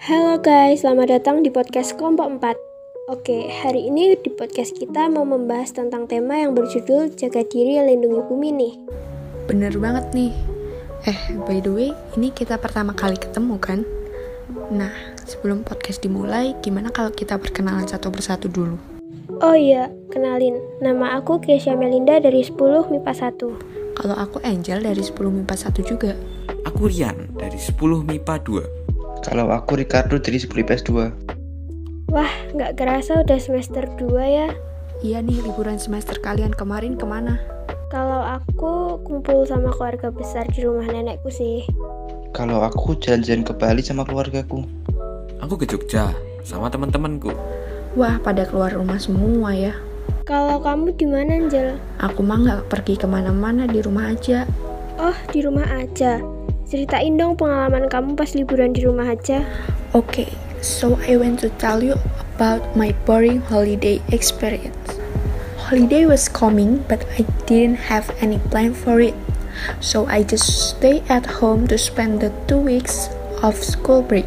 Halo guys, selamat datang di podcast Kelompok 4. Oke, hari ini di podcast kita mau membahas tentang tema yang berjudul Jaga Diri Lindungi Bumi nih. Bener banget nih. By the way, ini kita pertama kali ketemu kan? Nah, sebelum podcast dimulai, gimana kalau kita perkenalan satu persatu dulu? Oh iya, kenalin. Nama aku Keisha Melinda dari 10 MIPA 1. Kalau aku Angel dari 10 MIPA 1 juga. Aku Rian dari 10 MIPA 2. Kalau aku Ricardo dari 10 IPS 2. Wah, gak kerasa udah semester 2 ya. Iya nih, liburan semester kalian kemarin kemana? Kalau aku kumpul sama keluarga besar di rumah nenekku sih. Kalau aku jalan-jalan ke Bali sama keluargaku. Aku ke Jogja sama teman-temanku. Wah, pada keluar rumah semua ya. Kalau kamu di mana, Angel? Aku mah gak pergi kemana-mana, di rumah aja. Oh, di rumah aja. Ceritain dong pengalaman kamu pas liburan di rumah aja. Okay, so I want to tell you about my boring holiday experience. Holiday was coming, but I didn't have any plan for it. So I just stay at home to spend the 2 weeks of school break.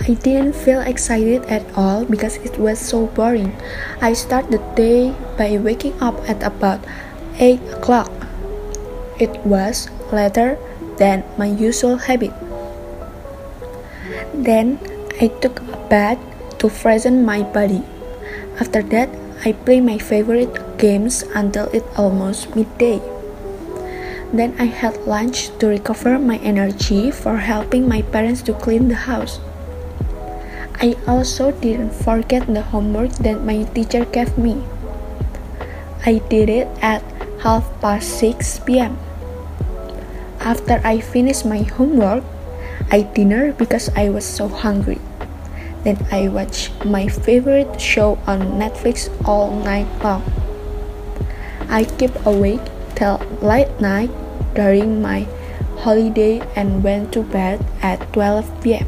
I didn't feel excited at all because it was so boring. I start the day by waking up at about 8 o'clock. It was later than my usual habit. Then I took a bath to freshen my body. After that, I play my favorite games until it almost midday. Then I had lunch to recover my energy for helping my parents to clean the house. I also didn't forget the homework that my teacher gave me. I did it at 6:30 p.m. After I finished my homework, I dinner because I was so hungry. Then I watched my favorite show on Netflix all night long. I kept awake till late night during my holiday and went to bed at 12 p.m.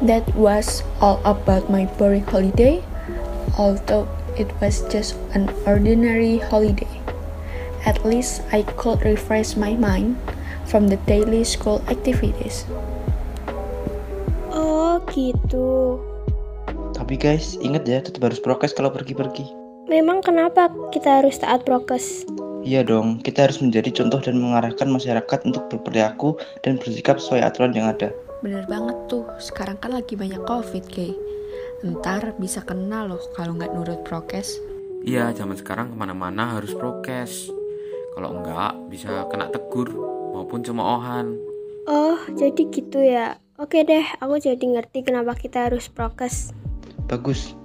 That was all about my boring holiday, although it was just an ordinary holiday. At least I could refresh my mind from the daily school activities. Oh gitu. Tapi guys, ingat ya, tetap harus prokes kalau pergi-pergi. Memang kenapa kita harus taat prokes? Iya dong, kita harus menjadi contoh dan mengarahkan masyarakat untuk berperilaku dan bersikap sesuai aturan yang ada. Bener banget tuh, sekarang kan lagi banyak COVID, Kay. Ntar bisa kena loh kalau nggak nurut prokes. Iya, zaman sekarang kemana-mana harus prokes. Kalau enggak, bisa kena tegur maupun cemoohan. Oh, jadi gitu ya. Oke deh, aku jadi ngerti kenapa kita harus prokes. Bagus.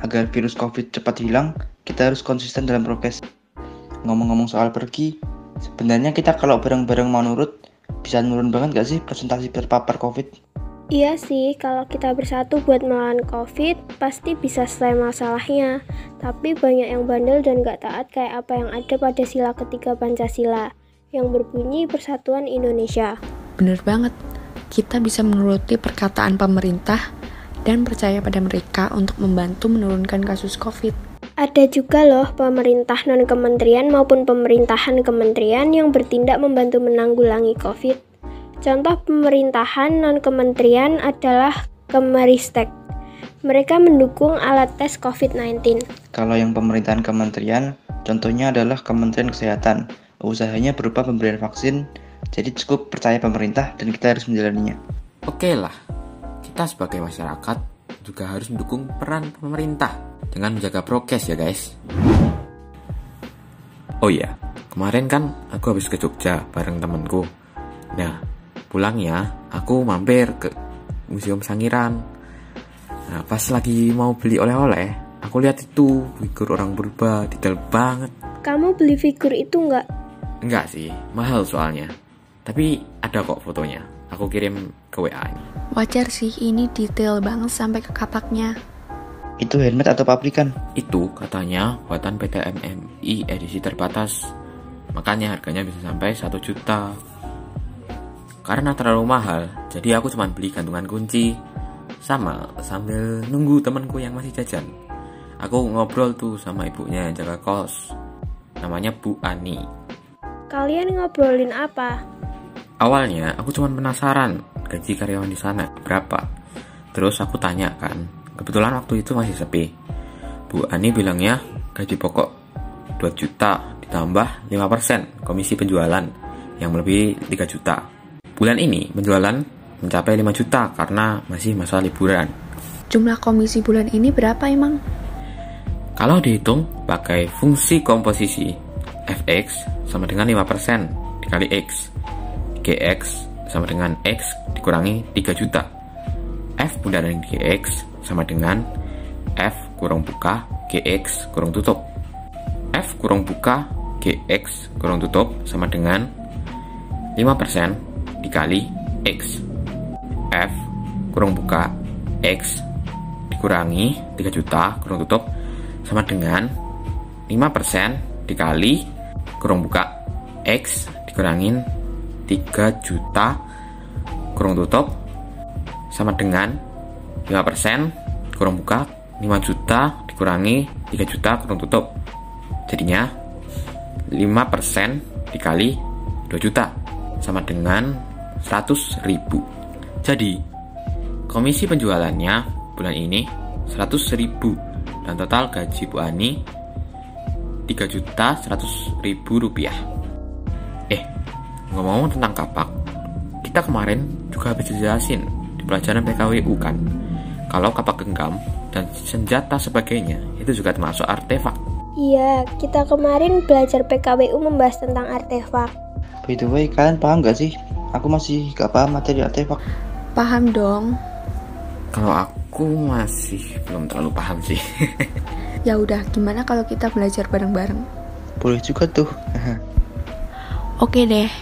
Agar virus COVID cepat hilang, kita harus konsisten dalam prokes. Ngomong-ngomong soal pergi, sebenarnya kita kalau bareng-bareng mau nurut, bisa nurun banget gak sih presentasi terpapar COVID? Iya sih, kalau kita bersatu buat melawan COVID, pasti bisa selesai masalahnya. Tapi banyak yang bandel dan gak taat kayak apa yang ada pada sila ketiga Pancasila, yang berbunyi Persatuan Indonesia. Bener banget, kita bisa menuruti perkataan pemerintah dan percaya pada mereka untuk membantu menurunkan kasus COVID. Ada juga loh pemerintah non-kementerian maupun pemerintahan kementerian yang bertindak membantu menanggulangi COVID. Contoh pemerintahan non-kementerian adalah Kemeristek. Mereka mendukung alat tes COVID-19. Kalau yang pemerintahan kementerian, contohnya adalah Kementerian Kesehatan. Usahanya berupa pemberian vaksin, jadi cukup percaya pemerintah dan kita harus menjalaninya. Oke lah, kita sebagai masyarakat juga harus mendukung peran pemerintah dengan menjaga prokes ya guys. Oh iya, kemarin kan aku habis ke Jogja bareng temenku. Nah, pulangnya aku mampir ke Museum Sangiran. Nah, pas lagi mau beli oleh-oleh, aku lihat itu figur orang purba detail banget. Kamu beli figur itu nggak? Enggak sih, mahal soalnya. Tapi ada kok fotonya. Aku kirim ke WA ini. Wajar sih, ini detail banget sampai ke kapaknya. Itu handmade atau pabrikan? Itu katanya buatan PT MMI edisi terbatas. Makanya harganya bisa sampai 1 juta. Karena terlalu mahal, jadi aku cuma beli gantungan kunci sama sambil nunggu temanku yang masih jajan. Aku ngobrol tuh sama ibunya yang jaga kos. Namanya Bu Ani. Kalian ngobrolin apa? Awalnya aku cuma penasaran gaji karyawan di sana berapa. Terus aku tanya kan, kebetulan waktu itu masih sepi. Bu Ani bilangnya gaji pokok 2 juta ditambah 5% komisi penjualan yang melebihi 3 juta. Bulan ini penjualan mencapai 5 juta karena masih masa liburan. Jumlah komisi bulan ini berapa emang? Kalau dihitung pakai fungsi komposisi, Fx sama dengan 5% dikali X, Gx sama dengan X dikurangi 3 juta. F bundaran Gx sama dengan F kurung buka Gx kurung tutup. F kurung buka Gx kurung tutup sama dengan 5% dikali X. F kurung buka X dikurangi 3 juta kurung tutup sama dengan 5% dikali kurung buka X dikurangin 3 juta kurung tutup sama dengan 5% kurung buka 5 juta dikurangi 3 juta kurung tutup. Jadinya 5% dikali 2 juta sama dengan 100.000. Jadi komisi penjualannya bulan ini 100.000 dan total gaji Bu Ani 3.100.000 rupiah. Ngomong-ngomong tentang kapak, kita kemarin juga habis dijelasin di pelajaran PKWU kan, kalau kapak genggam dan senjata sebagainya itu juga termasuk artefak. Iya, kita kemarin belajar PKWU membahas tentang artefak. By the way, kalian paham gak sih? Aku masih gak paham materi artefak. Paham dong. Kalau aku masih belum terlalu paham sih. Ya udah, gimana kalau kita belajar bareng-bareng? Boleh juga tuh. Oke deh.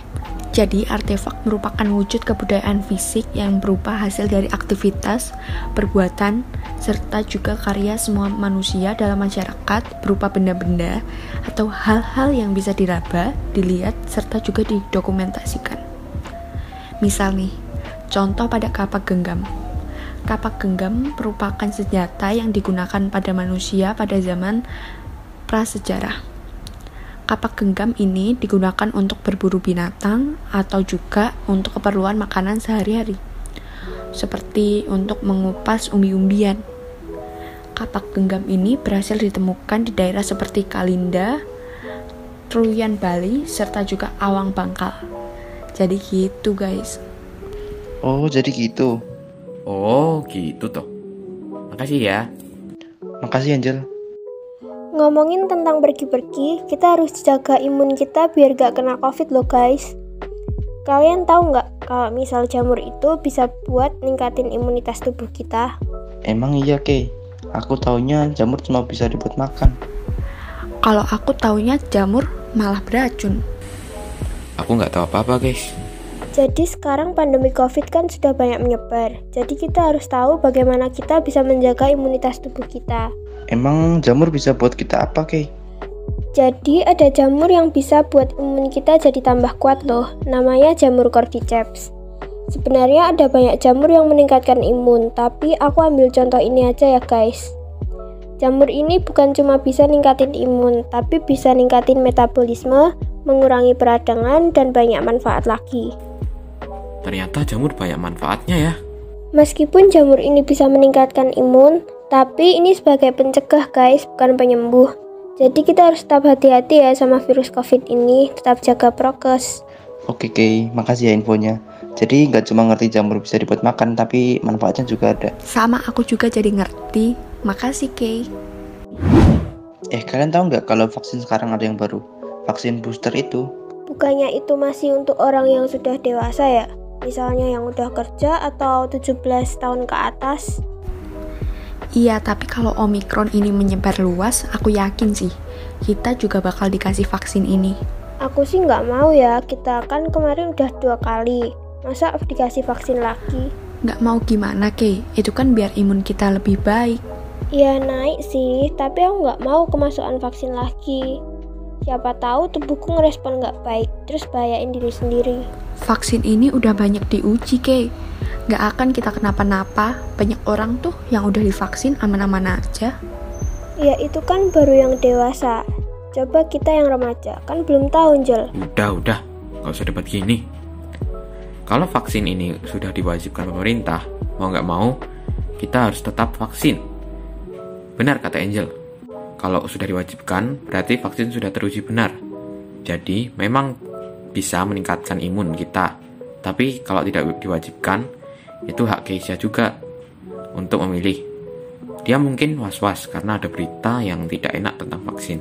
Jadi artefak merupakan wujud kebudayaan fisik yang berupa hasil dari aktivitas, perbuatan, serta juga karya semua manusia dalam masyarakat berupa benda-benda atau hal-hal yang bisa diraba, dilihat, serta juga didokumentasikan. Misal nih, contoh pada kapak genggam. Kapak genggam merupakan senjata yang digunakan pada manusia pada zaman prasejarah. Kapak genggam ini digunakan untuk berburu binatang atau juga untuk keperluan makanan sehari-hari, seperti untuk mengupas umbi-umbian. Kapak genggam ini berhasil ditemukan di daerah seperti Kalinda, Truyan Bali, serta juga Awang Bangkal. Jadi gitu guys. Oh, jadi gitu. Oh, gitu toh. Makasih ya. Makasih Angel. Ngomongin tentang pergi-pergi, kita harus jaga imun kita biar gak kena COVID loh guys. Kalian tahu nggak kalau misal jamur itu bisa buat ningkatin imunitas tubuh kita? Emang iya Kay, aku taunya jamur cuma bisa dibuat makan. Kalau aku taunya jamur malah beracun. Aku nggak tahu apa-apa guys. Jadi sekarang pandemi COVID kan sudah banyak menyebar. Jadi kita harus tahu bagaimana kita bisa menjaga imunitas tubuh kita. Emang jamur bisa buat kita apa Kay? Jadi ada jamur yang bisa buat imun kita jadi tambah kuat loh. Namanya jamur Cordyceps. Sebenarnya ada banyak jamur yang meningkatkan imun, tapi aku ambil contoh ini aja ya guys. Jamur ini bukan cuma bisa ningkatin imun, tapi bisa ningkatin metabolisme, mengurangi peradangan, dan banyak manfaat lagi. Ternyata jamur banyak manfaatnya ya. Meskipun jamur ini bisa meningkatkan imun, tapi ini sebagai pencegah guys, bukan penyembuh. Jadi kita harus tetap hati-hati ya sama virus COVID ini, tetap jaga prokes. Oke Kay, makasih ya infonya. Jadi nggak cuma ngerti jamur bisa dibuat makan, tapi manfaatnya juga ada. Sama aku juga jadi ngerti. Makasih Kay. Kalian tahu nggak kalau vaksin sekarang ada yang baru? Vaksin booster itu. Bukannya itu masih untuk orang yang sudah dewasa ya? Misalnya yang udah kerja atau 17 tahun ke atas? Iya, tapi kalau Omikron ini menyebar luas, aku yakin sih kita juga bakal dikasih vaksin ini. Aku sih nggak mau ya, kita kan kemarin udah 2 kali. Masa dikasih vaksin lagi? Nggak mau gimana, Kay? Itu kan biar imun kita lebih baik. Ya naik sih, tapi aku nggak mau kemasukan vaksin lagi. Siapa tahu tubuhku ngerespon nggak baik, terus bahayain diri sendiri. Vaksin ini udah banyak diuji, Kay. Nggak akan kita kenapa-napa. Banyak orang tuh yang udah divaksin aman-aman aja. Ya itu kan baru yang dewasa. Coba kita yang remaja, kan belum tahu Jel. Udah, gak usah debat gini. Kalau vaksin ini sudah diwajibkan pemerintah, mau nggak mau, kita harus tetap vaksin. Benar kata Angel, kalau sudah diwajibkan, berarti vaksin sudah teruji benar. Jadi, memang bisa meningkatkan imun kita. Tapi kalau tidak diwajibkan, itu hak Keisha juga untuk memilih. Dia mungkin was-was karena ada berita yang tidak enak tentang vaksin.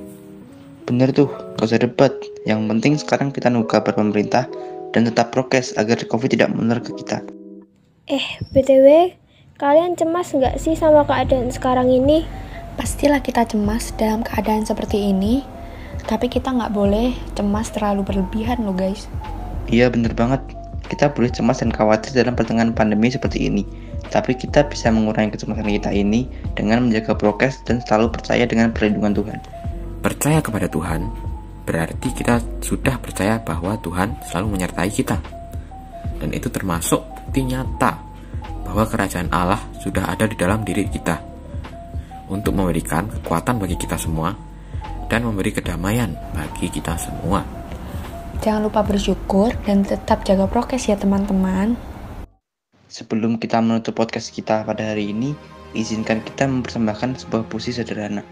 Bener tuh, gak usah debat. Yang penting sekarang kita nunggu kabar pemerintah dan tetap prokes agar COVID tidak menular ke kita. BTW, kalian cemas nggak sih sama keadaan sekarang ini? Pastilah kita cemas dalam keadaan seperti ini, tapi kita nggak boleh cemas terlalu berlebihan loh guys. Iya bener banget, kita boleh cemas dan khawatir dalam pertengahan pandemi seperti ini. Tapi kita bisa mengurangi kecemasan kita ini dengan menjaga prokes dan selalu percaya dengan perlindungan Tuhan. Percaya kepada Tuhan berarti kita sudah percaya bahwa Tuhan selalu menyertai kita. Dan itu termasuk bukti nyata bahwa kerajaan Allah sudah ada di dalam diri kita untuk memberikan kekuatan bagi kita semua dan memberi kedamaian bagi kita semua. Jangan lupa bersyukur dan tetap jaga prokes ya teman-teman. Sebelum kita menutup podcast kita pada hari ini, izinkan kita mempersembahkan sebuah puisi sederhana.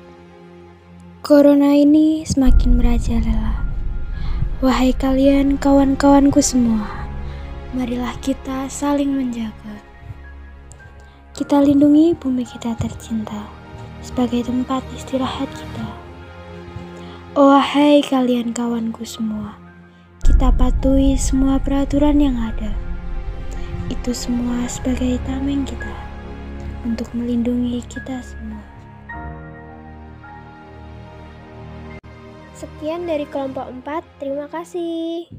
Corona ini semakin merajalela. Wahai kalian kawan-kawanku semua, marilah kita saling menjaga. Kita lindungi bumi kita tercinta sebagai tempat istirahat kita. Oh wahai kalian kawanku semua, kita patuhi semua peraturan yang ada. Itu semua sebagai tameng kita untuk melindungi kita semua. Sekian dari kelompok 4, terima kasih.